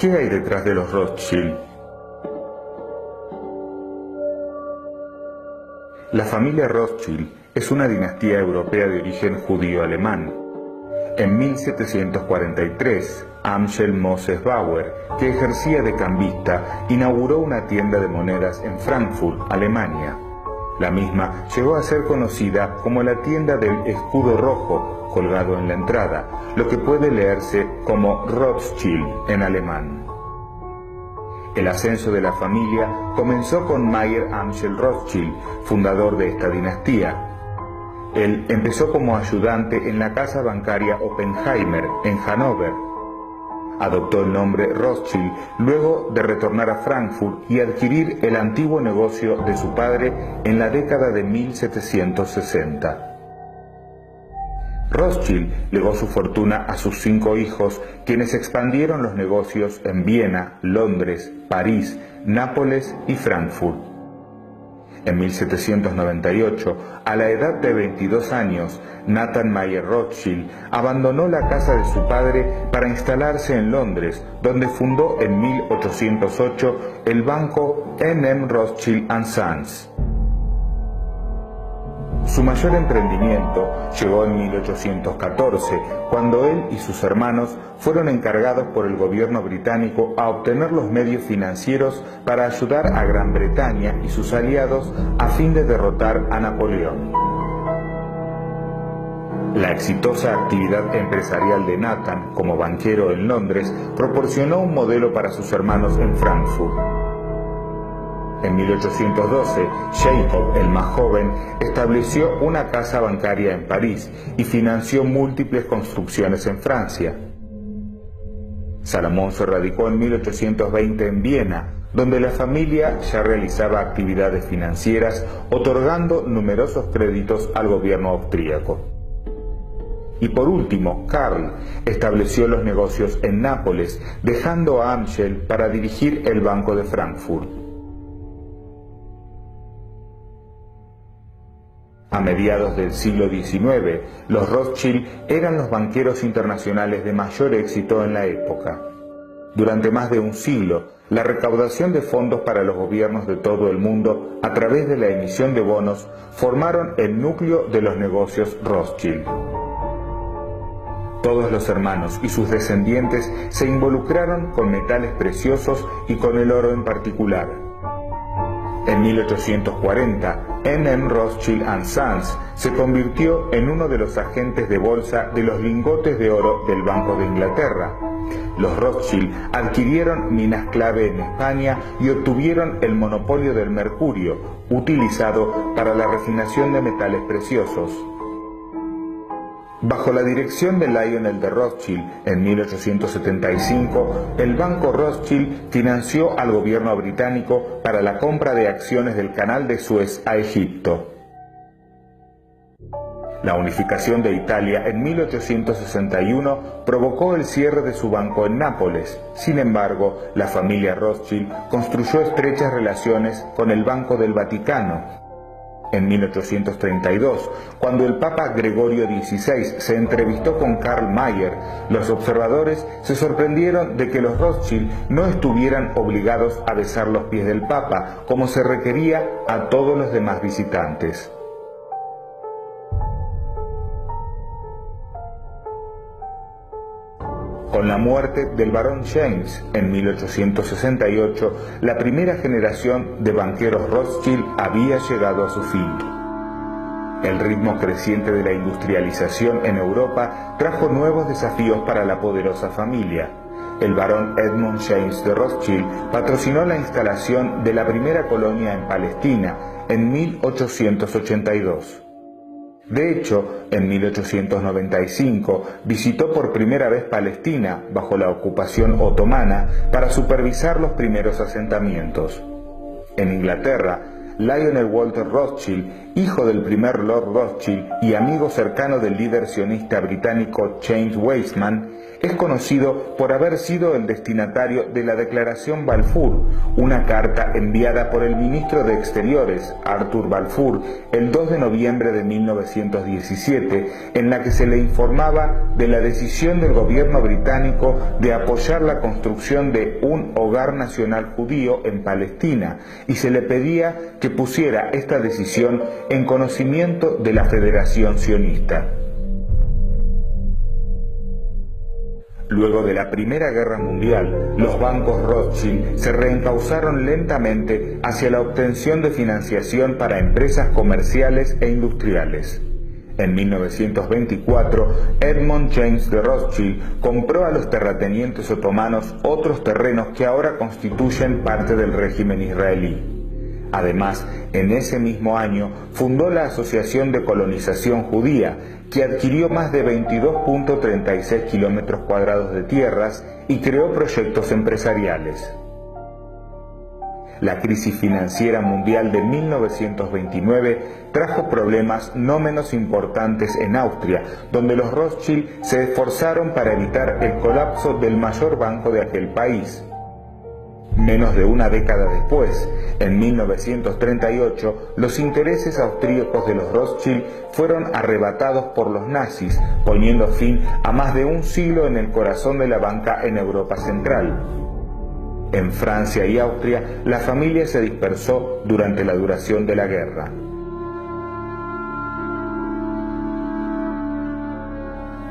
¿Qué hay detrás de los Rothschild? La familia Rothschild es una dinastía europea de origen judío-alemán. En 1743, Amschel Moses Bauer, que ejercía de cambista, inauguró una tienda de monedas en Frankfurt, Alemania. La misma llegó a ser conocida como la tienda del escudo rojo, colgado en la entrada, lo que puede leerse como Rothschild en alemán. El ascenso de la familia comenzó con Mayer Amschel Rothschild, fundador de esta dinastía. Él empezó como ayudante en la casa bancaria Oppenheimer, en Hannover. Adoptó el nombre Rothschild luego de retornar a Frankfurt y adquirir el antiguo negocio de su padre en la década de 1760. Rothschild legó su fortuna a sus 5 hijos, quienes expandieron los negocios en Viena, Londres, París, Nápoles y Frankfurt. En 1798, a la edad de 22 años, Nathan Mayer Rothschild abandonó la casa de su padre para instalarse en Londres, donde fundó en 1808 el banco N.M. Rothschild & Sons. Su mayor emprendimiento llegó en 1814, cuando él y sus hermanos fueron encargados por el gobierno británico a obtener los medios financieros para ayudar a Gran Bretaña y sus aliados a fin de derrotar a Napoleón. La exitosa actividad empresarial de Nathan como banquero en Londres proporcionó un modelo para sus hermanos en Frankfurt. En 1812, Jacob, el más joven, estableció una casa bancaria en París y financió múltiples construcciones en Francia. Salomón se radicó en 1820 en Viena, donde la familia ya realizaba actividades financieras, otorgando numerosos créditos al gobierno austríaco. Y por último, Karl estableció los negocios en Nápoles, dejando a Amschel para dirigir el Banco de Frankfurt. A mediados del siglo XIX, los Rothschild eran los banqueros internacionales de mayor éxito en la época. Durante más de un siglo, la recaudación de fondos para los gobiernos de todo el mundo a través de la emisión de bonos formaron el núcleo de los negocios Rothschild. Todos los hermanos y sus descendientes se involucraron con metales preciosos y con el oro en particular. En 1840, N.M. Rothschild & Sons se convirtió en uno de los agentes de bolsa de los lingotes de oro del Banco de Inglaterra. Los Rothschild adquirieron minas clave en España y obtuvieron el monopolio del mercurio, utilizado para la refinación de metales preciosos. Bajo la dirección de Lionel de Rothschild, en 1875, el Banco Rothschild financió al gobierno británico para la compra de acciones del Canal de Suez a Egipto. La unificación de Italia en 1861 provocó el cierre de su banco en Nápoles. Sin embargo, la familia Rothschild construyó estrechas relaciones con el Banco del Vaticano. En 1832, cuando el Papa Gregorio XVI se entrevistó con Karl Mayer, los observadores se sorprendieron de que los Rothschild no estuvieran obligados a besar los pies del Papa, como se requería a todos los demás visitantes. Con la muerte del barón James en 1868, la primera generación de banqueros Rothschild había llegado a su fin. El ritmo creciente de la industrialización en Europa trajo nuevos desafíos para la poderosa familia. El barón Edmund James de Rothschild patrocinó la instalación de la primera colonia en Palestina en 1882. De hecho, en 1895 visitó por primera vez Palestina bajo la ocupación otomana para supervisar los primeros asentamientos. En Inglaterra, Lionel Walter Rothschild, hijo del primer Lord Rothschild y amigo cercano del líder sionista británico James Weizmann, es conocido por haber sido el destinatario de la Declaración Balfour, una carta enviada por el ministro de Exteriores, Arthur Balfour, el 2 de noviembre de 1917, en la que se le informaba de la decisión del gobierno británico de apoyar la construcción de un hogar nacional judío en Palestina, y se le pedía que pusiera esta decisión en conocimiento de la Federación Sionista. Luego de la Primera Guerra Mundial, los bancos Rothschild se reencauzaron lentamente hacia la obtención de financiación para empresas comerciales e industriales. En 1924, Edmond James de Rothschild compró a los terratenientes otomanos otros terrenos que ahora constituyen parte del régimen israelí. Además, en ese mismo año, fundó la Asociación de Colonización Judía, que adquirió más de 22.36 kilómetros cuadrados de tierras y creó proyectos empresariales. La crisis financiera mundial de 1929 trajo problemas no menos importantes en Austria, donde los Rothschild se esforzaron para evitar el colapso del mayor banco de aquel país. Menos de una década después, en 1938, los intereses austríacos de los Rothschild fueron arrebatados por los nazis, poniendo fin a más de un siglo en el corazón de la banca en Europa Central. En Francia y Austria, la familia se dispersó durante la duración de la guerra.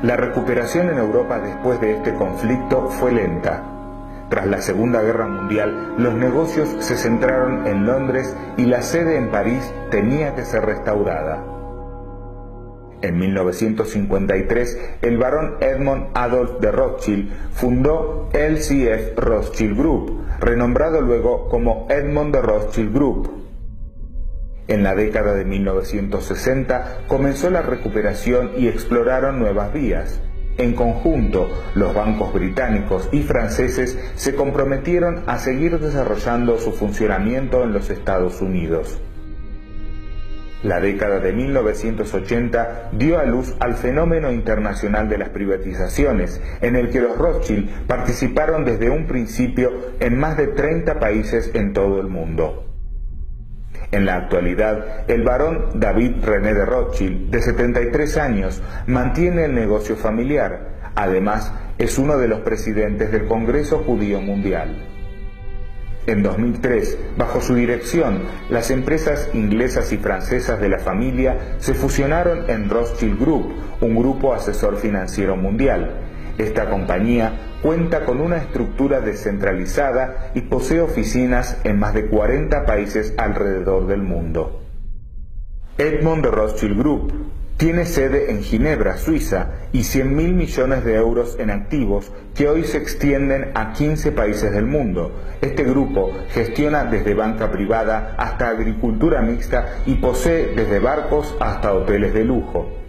La recuperación en Europa después de este conflicto fue lenta. Tras la Segunda Guerra Mundial, los negocios se centraron en Londres y la sede en París tenía que ser restaurada. En 1953, el barón Edmond Adolf de Rothschild fundó LCF Rothschild Group, renombrado luego como Edmond de Rothschild Group. En la década de 1960 comenzó la recuperación y exploraron nuevas vías. En conjunto, los bancos británicos y franceses se comprometieron a seguir desarrollando su funcionamiento en los Estados Unidos. La década de 1980 dio a luz al fenómeno internacional de las privatizaciones, en el que los Rothschild participaron desde un principio en más de 30 países en todo el mundo. En la actualidad, el barón David René de Rothschild, de 73 años, mantiene el negocio familiar. Además, es uno de los presidentes del Congreso Judío Mundial. En 2003, bajo su dirección, las empresas inglesas y francesas de la familia se fusionaron en Rothschild Group, un grupo asesor financiero mundial. Esta compañía cuenta con una estructura descentralizada y posee oficinas en más de 40 países alrededor del mundo. Edmond de Rothschild Group tiene sede en Ginebra, Suiza, y 100.000 millones de euros en activos que hoy se extienden a 15 países del mundo. Este grupo gestiona desde banca privada hasta agricultura mixta y posee desde barcos hasta hoteles de lujo.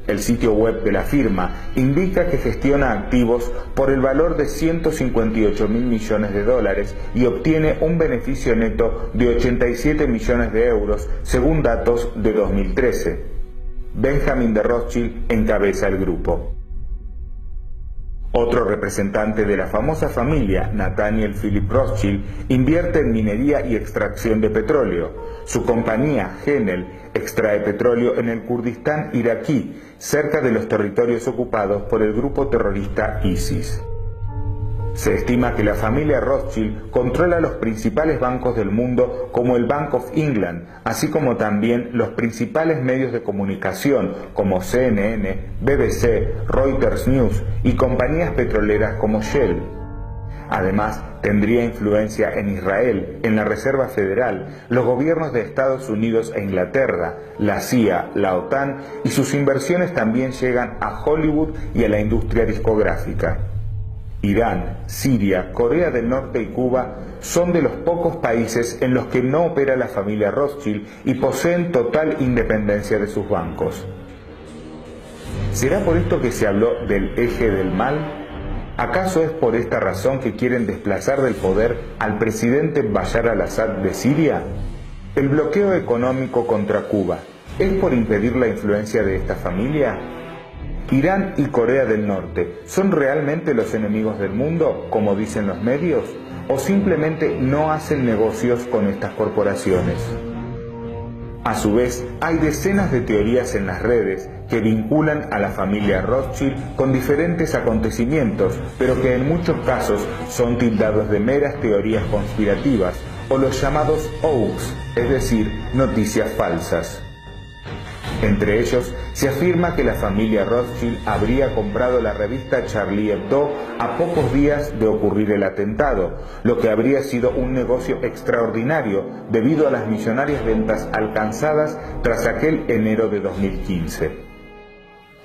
El sitio web de la firma indica que gestiona activos por el valor de 158.000 millones de dólares y obtiene un beneficio neto de 87 millones de euros, según datos de 2013. Benjamin de Rothschild encabeza el grupo. Otro representante de la famosa familia, Nathaniel Philip Rothschild, invierte en minería y extracción de petróleo. Su compañía, Genel, extrae petróleo en el Kurdistán iraquí, cerca de los territorios ocupados por el grupo terrorista ISIS. Se estima que la familia Rothschild controla los principales bancos del mundo como el Bank of England, así como también los principales medios de comunicación como CNN, BBC, Reuters News y compañías petroleras como Shell. Además, tendría influencia en Israel, en la Reserva Federal, los gobiernos de Estados Unidos e Inglaterra, la CIA, la OTAN, y sus inversiones también llegan a Hollywood y a la industria discográfica. Irán, Siria, Corea del Norte y Cuba son de los pocos países en los que no opera la familia Rothschild y poseen total independencia de sus bancos. ¿Será por esto que se habló del eje del mal? ¿Acaso es por esta razón que quieren desplazar del poder al presidente Bashar al-Assad de Siria? ¿El bloqueo económico contra Cuba es por impedir la influencia de esta familia? ¿Irán y Corea del Norte son realmente los enemigos del mundo, como dicen los medios? ¿O simplemente no hacen negocios con estas corporaciones? A su vez, hay decenas de teorías en las redes que vinculan a la familia Rothschild con diferentes acontecimientos, pero que en muchos casos son tildados de meras teorías conspirativas o los llamados hoax, es decir, noticias falsas. Entre ellos, se afirma que la familia Rothschild habría comprado la revista Charlie Hebdo a pocos días de ocurrir el atentado, lo que habría sido un negocio extraordinario debido a las millonarias ventas alcanzadas tras aquel enero de 2015.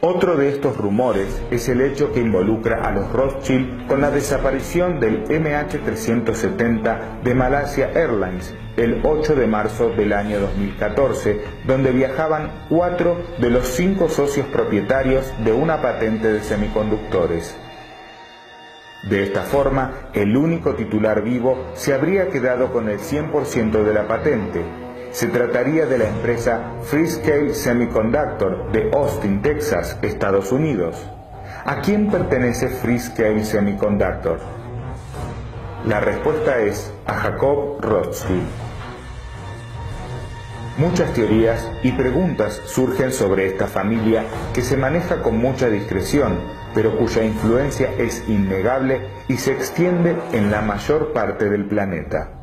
Otro de estos rumores es el hecho que involucra a los Rothschild con la desaparición del MH370 de Malaysia Airlines el 8 de marzo del año 2014, donde viajaban 4 de los 5 socios propietarios de una patente de semiconductores. De esta forma, el único titular vivo se habría quedado con el 100% de la patente. Se trataría de la empresa Freescale Semiconductor de Austin, Texas, Estados Unidos. ¿A quién pertenece Freescale Semiconductor? La respuesta es a Jacob Rothschild. Muchas teorías y preguntas surgen sobre esta familia que se maneja con mucha discreción, pero cuya influencia es innegable y se extiende en la mayor parte del planeta.